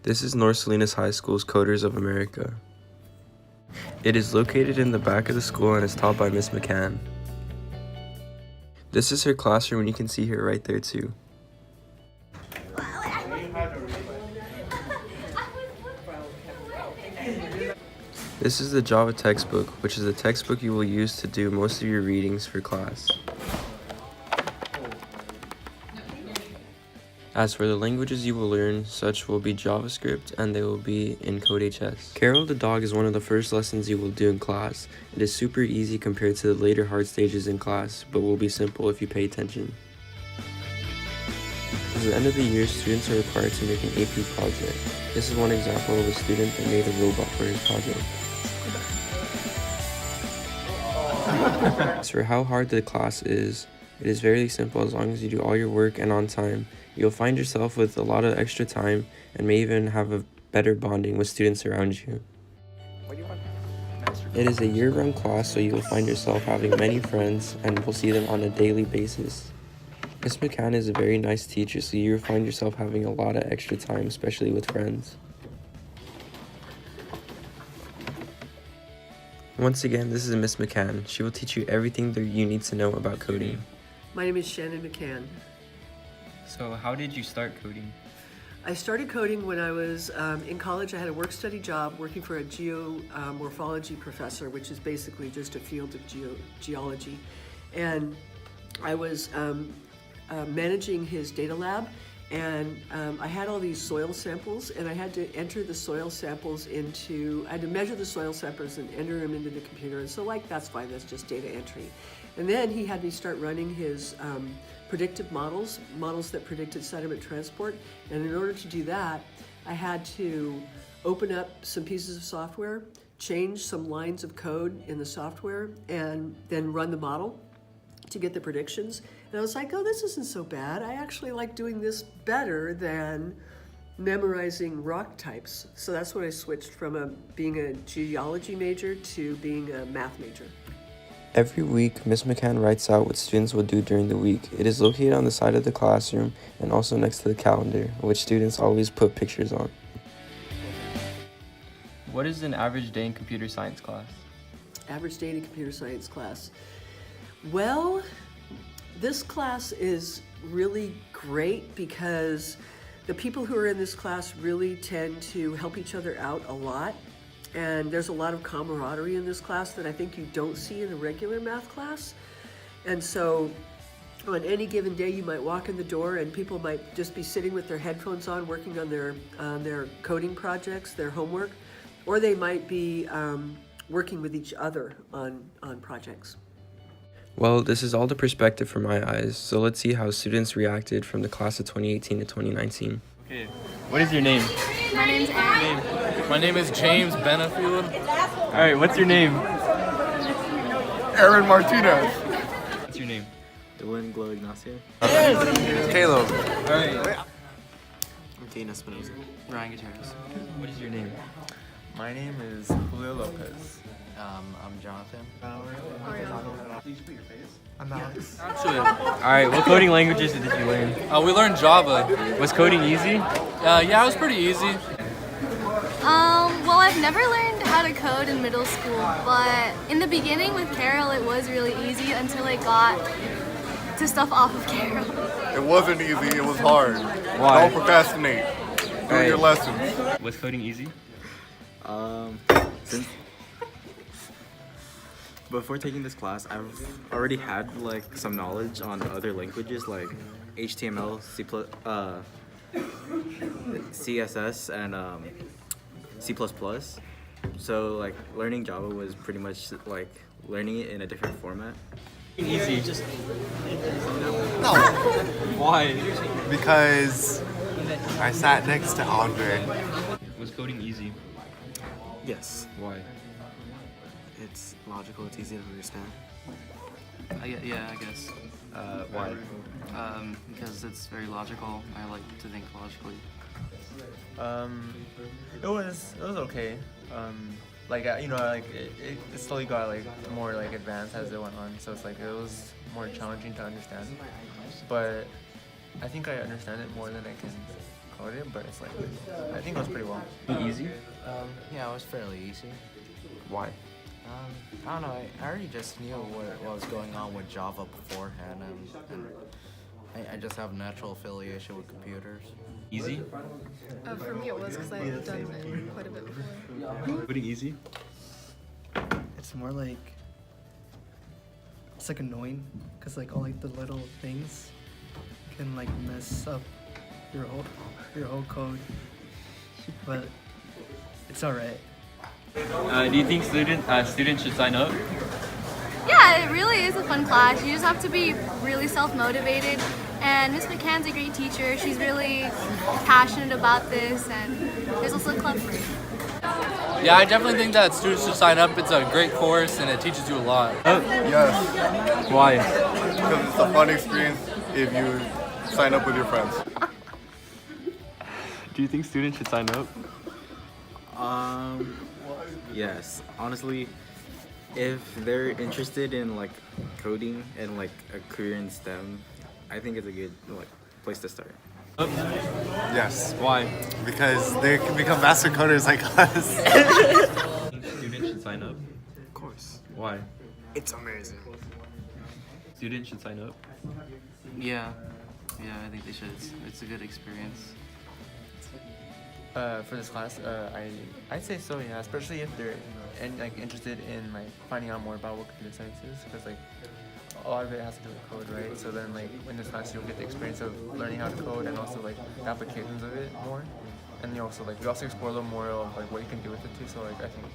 This is North Salinas High School's Coders of America. It is located in the back of the school and is taught by Miss McCann. This is her classroom and you can see her right there too. This is the Java textbook, which is a textbook you will use to do most of your readings for class. As for the languages you will learn, such will be JavaScript and they will be in CodeHS. Carol the dog is one of the first lessons you will do in class. It is super easy compared to the later hard stages in class, but will be simple if you pay attention. At the end of the year, students are required to make an AP project. This is one example of a student that made a robot for his project. As for how hard the class is, it is very simple as long as you do all your work and on time. You'll find yourself with a lot of extra time and may even have a better bonding with students around you. It is a year-round class, so you will find yourself having many friends and will see them on a daily basis. Miss McCann is a very nice teacher, so you will find yourself having a lot of extra time, especially with friends. Once again, this is Miss McCann. She will teach you everything that you need to know about coding. My name is Shannon McCann. So how did you start coding? I started coding when I was in college. I had a work-study job working for a geomorphology professor, which is basically just a field of geology. And I was managing his data lab, and I had all these soil samples, and I had to enter the soil samples I had to measure the soil samples and enter them into the computer. And so that's fine, that's just data entry. And then he had me start running his predictive models that predicted sediment transport. And in order to do that, I had to open up some pieces of software, change some lines of code in the software, and then run the model to get the predictions. And I was like, oh, this isn't so bad. I actually like doing this better than memorizing rock types. So that's when I switched from being a geology major to being a math major. Every week, Miss McCann writes out what students will do during the week. It is located on the side of the classroom and also next to the calendar, which students always put pictures on. What is an average day in computer science class? Average day in computer science class. Well, this class is really great because the people who are in this class really tend to help each other out a lot. And there's a lot of camaraderie in this class that I think you don't see in a regular math class. And so on any given day, you might walk in the door and people might just be sitting with their headphones on, working on their coding projects, their homework, or they might be working with each other on projects. Well, this is all the perspective from my eyes, so let's see how students reacted from the class of 2018 to 2019. Okay, what is your name? My name's Aaron. My name is James Benefield. Alright, what's your name? Aaron Martinez. What's your name? Dylan Glow Ignacio. Caleb. Alright. I'm Tina Espinosa. Ryan Gutierrez. What is your name? My name is Julio Lopez. I'm Jonathan. I'm Alex. Alright, what coding languages did you learn? We learned Java. Was coding easy? Yeah, it was pretty easy. Well, I've never learned how to code in middle school, but in the beginning with Carol, it was really easy until I got to stuff off of Carol. It wasn't easy, it was hard. Why? Don't procrastinate. Do your lessons. Was coding easy? Since before taking this class, I've already had some knowledge on other languages like HTML, CSS, and C++. So learning Java was pretty much learning it in a different format. Easy. No, Why? because I sat next to Andre. Was coding easy? Yes, Why? it's logical, it's easy to understand. Yeah, I guess. Why? Because it's very logical. I like to think logically. It was okay. It slowly got more advanced as it went on. So it's it was more challenging to understand. But I think I understand it more than I can code it, but it's like I think it was pretty well. Easy? Yeah, it was fairly easy. Why? I don't know. I already just knew what was going on with Java beforehand, and I just have natural affiliation with computers. Easy? For me, it was because I've done it quite a bit before. Pretty easy? It's more like it's like annoying because like all like the little things can like mess up your whole code, but it's all right. Do you think students should sign up? Yeah, it really is a fun class. You just have to be really self-motivated. And Miss McCann's a great teacher. She's really passionate about this, and there's also a club for it. Yeah, I definitely think that students should sign up. It's a great course and it teaches you a lot. Yes, Why? because it's a fun experience if you sign up with your friends. Do you think students should sign up? Yes. Honestly, if they're interested in like coding and like a career in STEM, I think it's a good like place to start. Yes, Why? because they can become master coders like us. Students should sign up? Of course. Why? It's amazing. Students should sign up? Yeah. Yeah, I think they should. It's a good experience. For this class, I'd say so, yeah. Especially if they're interested in like finding out more about what computer science is, because like a lot of it has to do with code, right? So then like in this class you'll get the experience of learning how to code and also like the applications of it more. And you also like we also explore a little more of like what you can do with it too. So like I think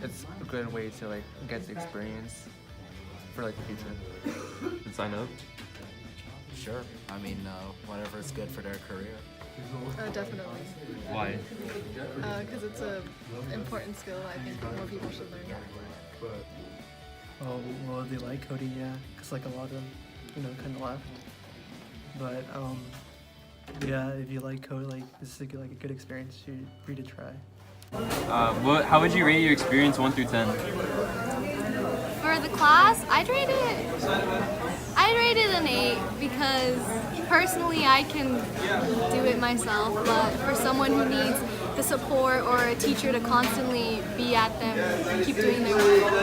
it's a good way to like get the experience for like the future. Should sign up? Sure. I mean, whatever is good for their career. Definitely. Why? Because it's a important skill I think more people should learn. Oh, well, they like coding, yeah, because like a lot of them, kind of left. But yeah, if you like code, like this is a good experience for you to try. How would you rate your experience 1 through 10? For the class, I'd rate it an 8 because personally I can do it myself, but for someone who needs the support or a teacher to constantly be at them, keep doing their work.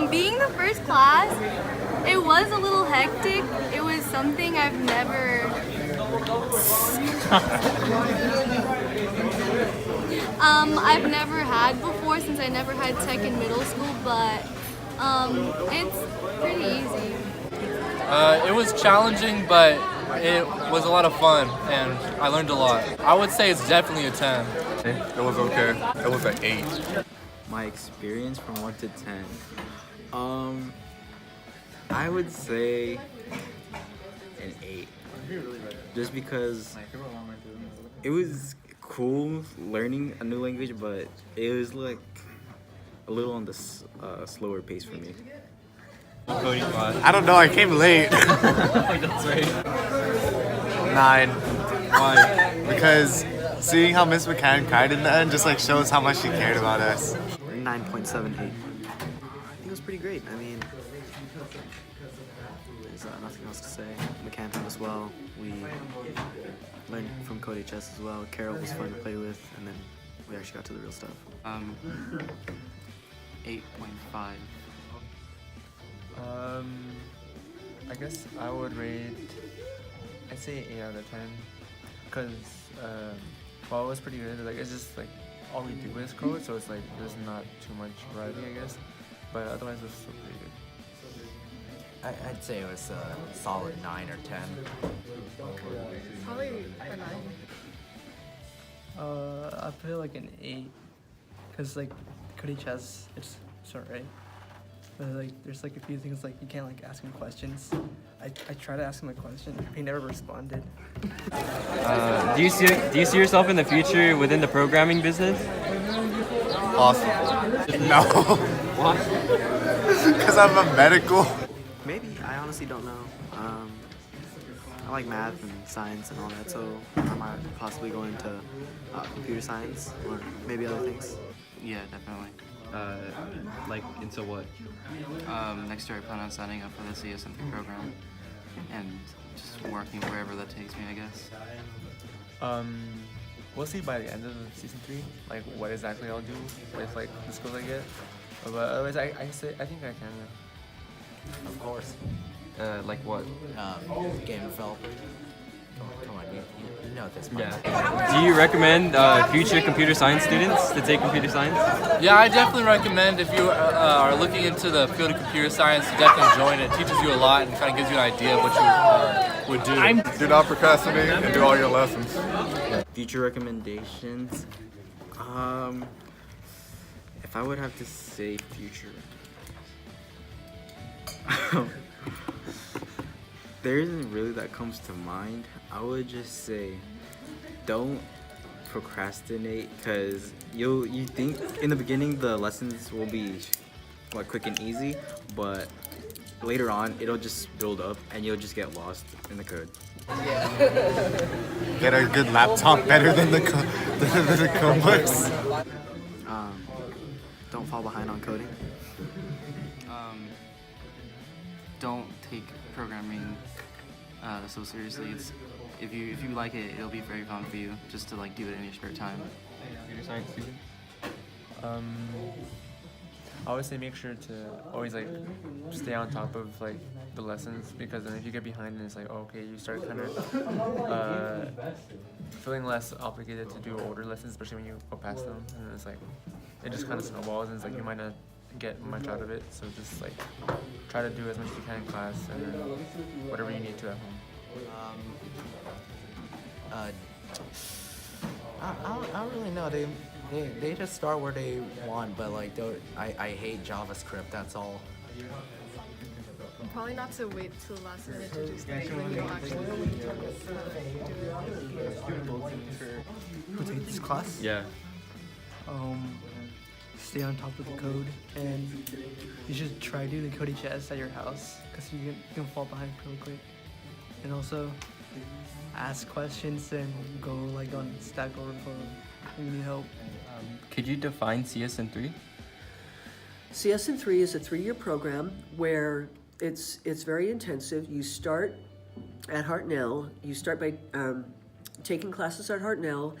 Being the first class, it was a little hectic. It was something I've never I've never had before since I never had tech in middle school, but it's pretty easy. It was challenging, but it was a lot of fun and I learned a lot. I would say it's definitely a 10. It was okay. It was an 8. My experience from 1 to 10. I would say an 8. Just because it was cool learning a new language, but it was like a little on the slower pace for me. Coding class. I don't know, I came late. That's right. 9. Why? Because seeing how Miss McCann cried in the end just like shows how much she cared about us. 9.78. I think it was pretty great. I mean, there's nothing else to say. McCann taught us well. We learned from CodeHS as well. Carol was fun to play with, and then we actually got to the real stuff. 8.5. I guess I would rate, I'd say 8 out of 10, because while it was pretty good, like it's just like all we do is code, so it's like there's not too much variety, I guess, but otherwise it was still pretty good. I'd say it was a solid 9 or 10. Probably a 9. I put it like an 8, because like CodeHS, it's alright. But like there's like a few things like you can't like ask him questions. I try to ask him a question, he never responded. Do you see yourself in the future within the programming business? Awesome. No. Why? Because I'm a medical. Maybe. I honestly don't know. I like math and science and all that, so I might possibly go into computer science or maybe other things. Yeah, definitely. Like into what? Next year I plan on signing up for the CSMP program, and just working wherever that takes me, I guess. We'll see by the end of season 3, like what exactly I'll do with like the skills I get. But otherwise, I think I can. Of course. Like what? Game developer. Come on, you know this. Yeah. Do you recommend future computer science students to take computer science? Yeah, I definitely recommend if you are looking into the field of computer science to definitely join it. It teaches you a lot and kind of gives you an idea of what you would do. Do not procrastinate and do all your lessons. Future recommendations. If I would have to say future, there isn't really that comes to mind. I would just say, don't procrastinate, because you think in the beginning the lessons will be like quick and easy, but later on it'll just build up and you'll just get lost in the code. Get a good laptop better than the Chromebooks. Don't fall behind on coding. Don't take programming so seriously. If you like it, it'll be very fun for you just to like do it in your spare time. Computer science student? I always say make sure to always like stay on top of like the lessons, because then if you get behind and it's like, oh, okay, you start kind of feeling less obligated to do older lessons, especially when you go past them, and it's like it just kind of snowballs and it's like you might not get much out of it. So just like try to do as much as you can in class and then whatever you need to at home. I don't really know. They just start where they want, but like I hate JavaScript. That's all. Probably not to wait till the last minute to do study when you actually do it. Who take this class? Yeah. Stay on top of the code, and you should try doing the Code HS at your house, because you can fall behind real quick. And also ask questions and go like on Stack Overflow if you need help. Could you define CSN3? CSN3 is a 3-year program where it's very intensive. You start at Hartnell. You start by taking classes at Hartnell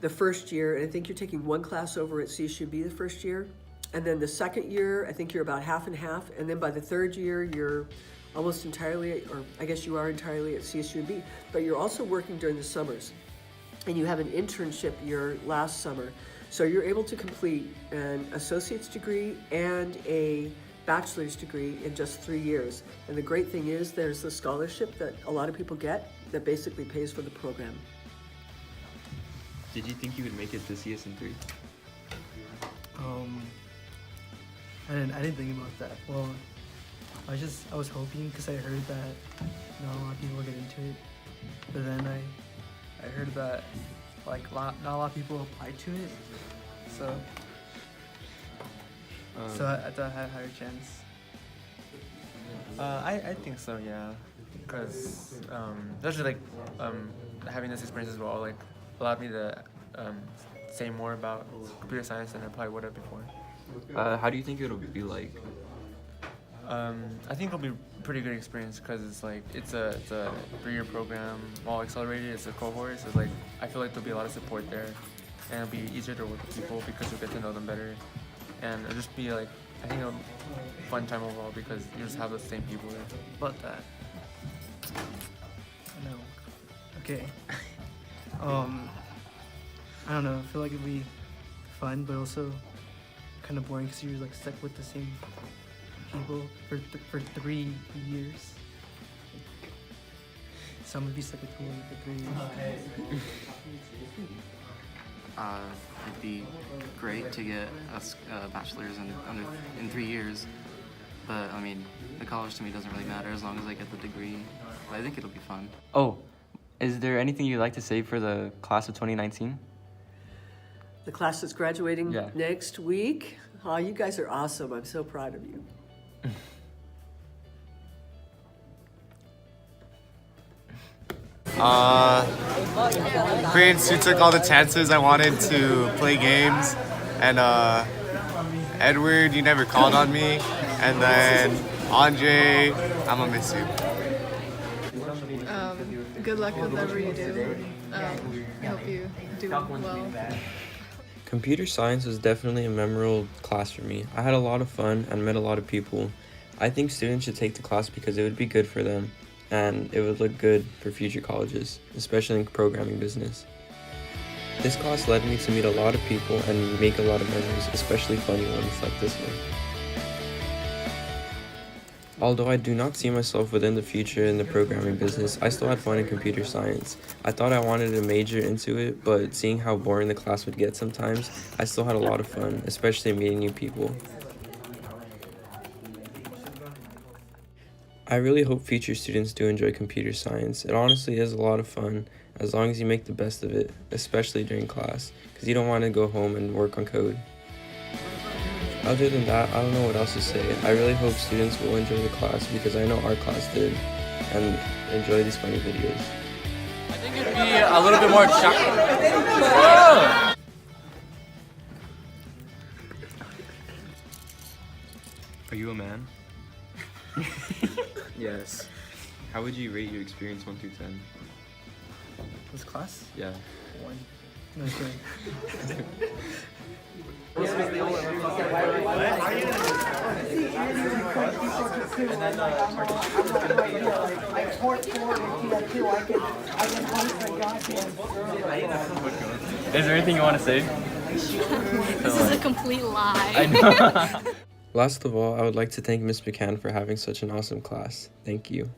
the first year, and I think you're taking one class over at CSUB the first year. And then the second year, I think you're about half and half. And then by the third year, you're almost entirely, or I guess you are entirely at CSUB. But you're also working during the summers. And you have an internship year last summer. So you're able to complete an associate's degree and a bachelor's degree in just 3 years. And the great thing is there's the scholarship that a lot of people get that basically pays for the program. Did you think you would make it to CSN3? I didn't think about that. Well, I was hoping, because I heard that not a lot of people get into it, but then I heard that like not a lot of people apply to it, so I thought I had a higher chance. I think so, yeah, because especially like having this experience as well, like allowed me to say more about computer science than I probably would have before. How do you think it'll be like? I think it'll be a pretty good experience, because it's like it's a 3-year program, all accelerated. It's a cohort, so like I feel like there'll be a lot of support there, and it'll be easier to work with people because you'll get to know them better, and it'll just be like, I think it'll be a fun time overall because you just have the same people there. About that, I know. Okay. I don't know. I feel like it'd be fun, but also kind of boring because you're like stuck with the same people for 3 years. Some would be stuck with me for 3 years. It'd be great to get a bachelor's in 3 years, but I mean, the college to me doesn't really matter as long as I get the degree. But I think it'll be fun. Oh, is there anything you'd like to say for the class of 2019? The class that's graduating Yeah. next week. Oh, you guys are awesome. I'm so proud of you. Prince, you took all the chances I wanted to play games, and Edward, you never called on me, and then Andre, I'm gonna miss you. good luck with whatever you do. I hope you do well. Computer science was definitely a memorable class for me. I had a lot of fun and met a lot of people. I think students should take the class because it would be good for them and it would look good for future colleges, especially in programming business. This class led me to meet a lot of people and make a lot of memories, especially funny ones like this one. Although I do not see myself within the future in the programming business, I still had fun in computer science. I thought I wanted to major into it, but seeing how boring the class would get sometimes, I still had a lot of fun, especially meeting new people. I really hope future students do enjoy computer science. It honestly is a lot of fun, as long as you make the best of it, especially during class, because you don't want to go home and work on code. Other than that, I don't know what else to say. I really hope students will enjoy the class because I know our class did, and enjoy these funny videos. I think it'd be a little bit more challenging. Are you a man? Yes. How would you rate your experience 1 through 10? This class? Yeah. 1. No, just kidding. Is there anything you want to say? This is a complete lie. I know. Last of all, I would like to thank Ms. McCann for having such an awesome class. Thank you.